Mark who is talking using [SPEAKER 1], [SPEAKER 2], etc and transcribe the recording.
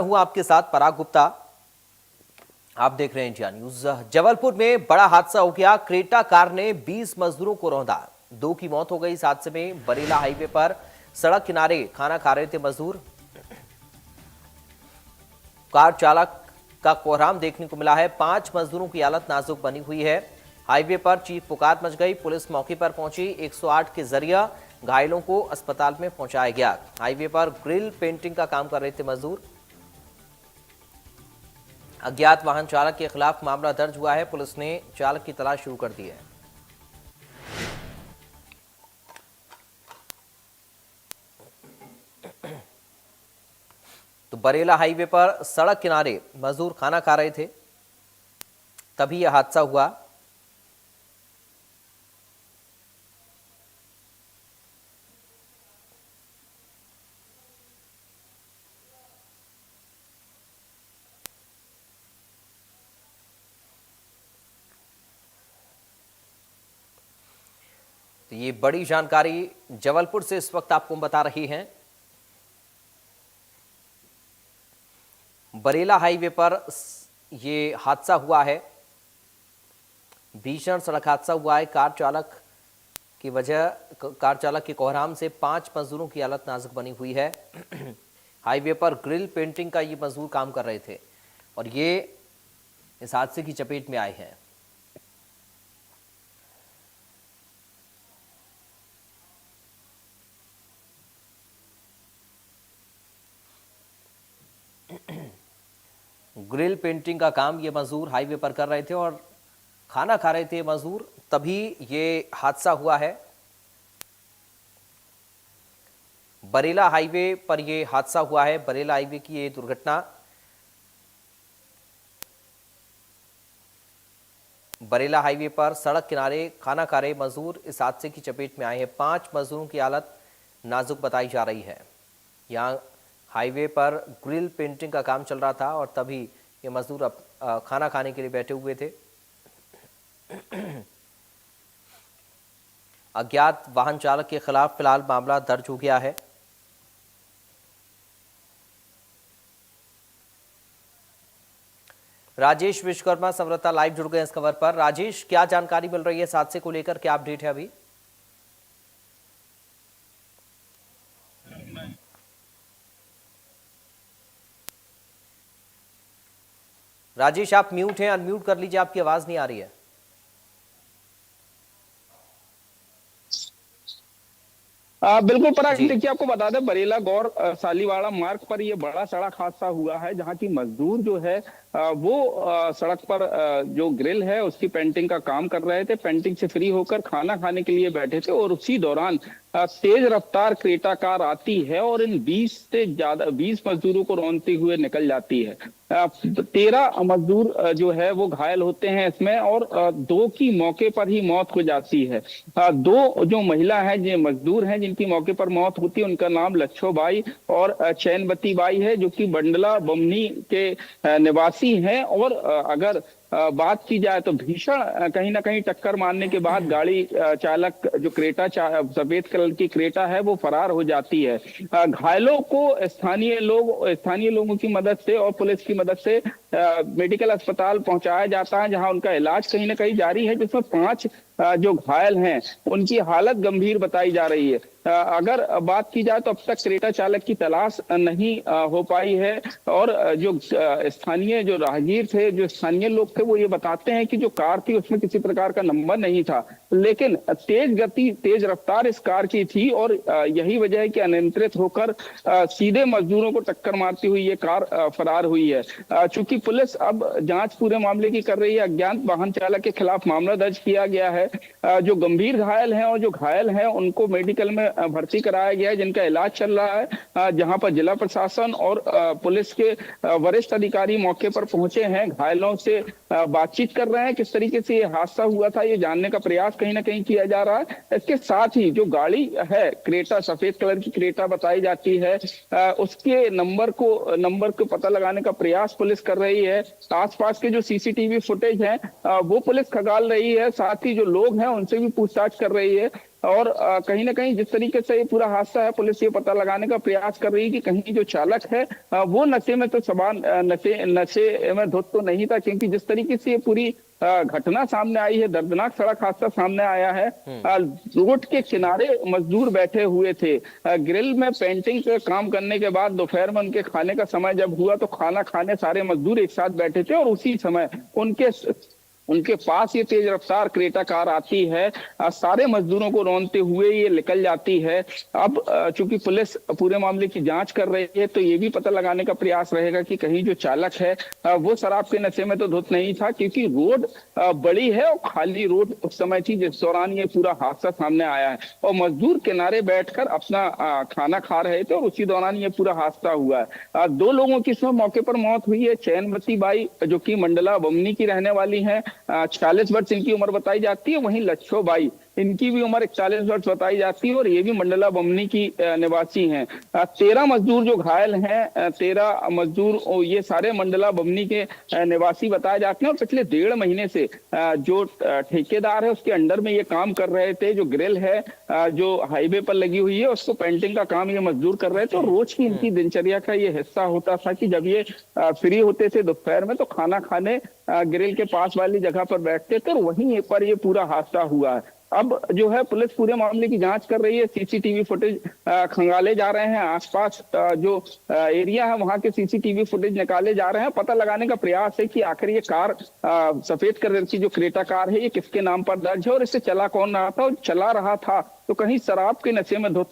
[SPEAKER 1] हूं आपके साथ पराग गुप्ता। आप देख रहे हैं इंडिया न्यूज। जबलपुर में बड़ा हादसा हो गया। क्रेटा कार ने 20 मजदूरों को रौंदा। 2 की मौत हो गई इस हादसे में। बरेला हाईवे पर सड़क किनारे खाना खा रहे थे मजदूर। कार चालक का कोहराम देखने को मिला है। 5 मजदूरों की हालत नाजुक बनी हुई है। हाईवे पर चीख पुकार मच गई। पुलिस मौके पर पहुंची। 108 के जरिए घायलों को अस्पताल में पहुंचाया गया। हाईवे पर ग्रिल पेंटिंग का काम कर रहे थे मजदूर। अज्ञात वाहन चालक के खिलाफ मामला दर्ज हुआ है। पुलिस ने चालक की तलाश शुरू कर दी है। तो बरेला हाईवे पर सड़क किनारे मजदूर खाना खा रहे थे, तभी यह हादसा हुआ। तो ये बड़ी जानकारी जबलपुर से इस वक्त आपको बता रही हैं। बरेला हाईवे पर ये हादसा हुआ है। भीषण सड़क हादसा हुआ है। कार चालक के कोहराम से 5 मजदूरों की हालत नाजुक बनी हुई है। हाईवे पर ग्रिल पेंटिंग का ये मजदूर काम कर रहे थे और ये इस हादसे की चपेट में आए हैं। ग्रिल पेंटिंग का काम ये मजदूर हाईवे पर कर रहे थे और खाना खा रहे थे मजदूर, तभी ये हादसा हुआ है। बरेला हाईवे पर ये हादसा हुआ है। बरेला हाईवे की ये दुर्घटना। बरेला हाईवे पर सड़क किनारे खाना खा रहे मजदूर इस हादसे की चपेट में आए हैं। 5 मजदूरों की हालत नाजुक बताई जा रही है। यहाँ हाईवे पर ग्रिल पेंटिंग का काम चल रहा था और तभी ये मजदूर खाना खाने के लिए बैठे हुए थे। अज्ञात वाहन चालक के खिलाफ फिलहाल मामला दर्ज हो गया है। राजेश विश्वकर्मा संवाददाता लाइव जुड़ गए इस खबर पर। राजेश, क्या जानकारी मिल रही है इस हादसे को लेकर, क्या अपडेट है अभी? राजेश, आप म्यूट हैं, अनम्यूट कर लीजिए, आपकी आवाज नहीं आ रही है।
[SPEAKER 2] बिल्कुल पराग,
[SPEAKER 1] जी।
[SPEAKER 2] देखिए आपको बता दें बरेला गौर सालीवाड़ा मार्ग पर ये बड़ा सड़क हादसा हुआ है, जहां की मजदूर जो है वो सड़क पर जो ग्रिल है उसकी पेंटिंग का काम कर रहे थे। पेंटिंग से फ्री होकर खाना खाने के लिए बैठे थे और उसी दौरान तेज रफ्तार क्रेटा कार आती है और इन 20 मजदूरों को रौंदते हुए निकल जाती है। 13 मजदूर जो है वो घायल होते हैं इसमें और 2 की मौके पर ही मौत हो जाती है। 2 जो महिला है, जो मजदूर हैं जिनकी मौके पर मौत होती है, उनका नाम लच्छो बाई और चैनबती बाई है, जो कि बंडला बमनी के निवासी हैं। और अगर बात की जाए तो भीषण कहीं ना कहीं टक्कर मारने के बाद गाड़ी चालक जो क्रेटा सफेद कलर की क्रेटा है वो फरार हो जाती है। घायलों को स्थानीय लोगों की मदद से और पुलिस की मदद से मेडिकल अस्पताल पहुंचाया जाता है, जहां उनका इलाज कहीं ना कहीं जारी है, जिसमें 5 जो घायल हैं उनकी हालत गंभीर बताई जा रही है। अगर बात की जाए तो अब तक क्रेटा चालक की तलाश नहीं हो पाई है और जो स्थानीय जो राहगीर थे, जो स्थानीय लोग थे, वो ये बताते हैं कि जो कार थी उसमें किसी प्रकार का नंबर नहीं था, लेकिन तेज रफ्तार इस कार की थी और यही वजह है कि अनियंत्रित होकर सीधे मजदूरों को टक्कर मारती हुई ये कार फरार हुई है। चूंकि पुलिस अब जांच पूरे मामले की कर रही है, अज्ञात वाहन चालक के खिलाफ मामला दर्ज किया गया है। जो गंभीर घायल हैं और जो घायल हैं उनको मेडिकल में भर्ती कराया गया है, जिनका इलाज चल रहा है, जहां पर जिला प्रशासन और पुलिस के वरिष्ठ अधिकारी मौके पर पहुंचे हैं, घायलों से बातचीत कर रहे हैं। किस तरीके से ये हादसा हुआ था ये जानने का प्रयास कहीं ना कहीं किया जा रहा है। इसके साथ ही जो गाड़ी है क्रेटा, सफेद कलर की क्रेटा बताई जाती है, उसके नंबर को पता लगाने का प्रयास पुलिस कर रही है। आसपास के जो सीसीटीवी फुटेज है वो पुलिस खंगाल रही है, साथ ही जो लोग हैं उनसे भी पूछताछ कर रही है। और कहीं ना कहीं जिस तरीके से ये पूरा हादसा है, पुलिस ये पता लगाने का प्रयास कर रही है कि कहीं जो चालक है वो नशे में तो सवार नशे नशे में धुत तो नहीं था, क्योंकि जिस तरीके से ये पूरी घटना सामने आई है, दर्दनाक सड़क हादसा सामने आया है। रोड के किनारे मजदूर बैठे हुए थे, ग्रिल में पेंटिंग का काम करने के बाद दोपहर में उनके खाने का समय जब हुआ तो खाना खाने सारे मजदूर एक साथ बैठे थे, और उसी समय उनके उनके पास ये तेज रफ्तार क्रेटा कार आती है, सारे मजदूरों को रौंदते हुए ये निकल जाती है। अब चूंकि पुलिस पूरे मामले की जांच कर रही है, तो ये भी पता लगाने का प्रयास रहेगा कि कहीं जो चालक है वो शराब के नशे में तो धुत नहीं था, क्योंकि रोड बड़ी है और खाली रोड उस समय थी जिस दौरान ये पूरा हादसा सामने आया है, और मजदूर किनारे बैठकर अपना खाना खा रहे थे और उसी दौरान ये पूरा हादसा हुआ है। दो लोगों की इसमें मौके पर मौत हुई है। चैनवती बाई जो कि मंडला बमनी की रहने वाली है, 40 वर्ष इनकी उम्र बताई जाती है। वहीं लच्छो बाई, इनकी भी उम्र 41 वर्ष बताई जाती है और ये भी मंडला बमनी की निवासी हैं। 13 मजदूर जो घायल हैं, 13 मजदूर ये सारे मंडला बमनी के निवासी बताए जाते हैं, और पिछले 1.5 महीने से जो ठेकेदार है उसके अंडर में ये काम कर रहे थे। जो ग्रिल है जो हाईवे पर लगी हुई है उसको पेंटिंग का काम ये मजदूर कर रहे थे, और रोज की इनकी दिनचर्या का ये हिस्सा होता था कि जब ये फ्री होते थे दोपहर में तो खाना खाने ग्रिल के पास वाली जगह पर बैठते थे, और वहीं पर ये पूरा हादसा हुआ है। अब जो है पुलिस पूरे मामले की जांच कर रही है, सीसीटीवी फुटेज खंगाले जा रहे हैं, आसपास जो एरिया है वहां के सीसीटीवी फुटेज निकाले जा रहे हैं। पता लगाने का प्रयास है कि आखिर ये कार सफेद कलर की जो क्रेटा कार है ये किसके नाम पर दर्ज है और इसे चला कौन रहा था, और चला रहा था तो कहीं शराब के नशे में धुत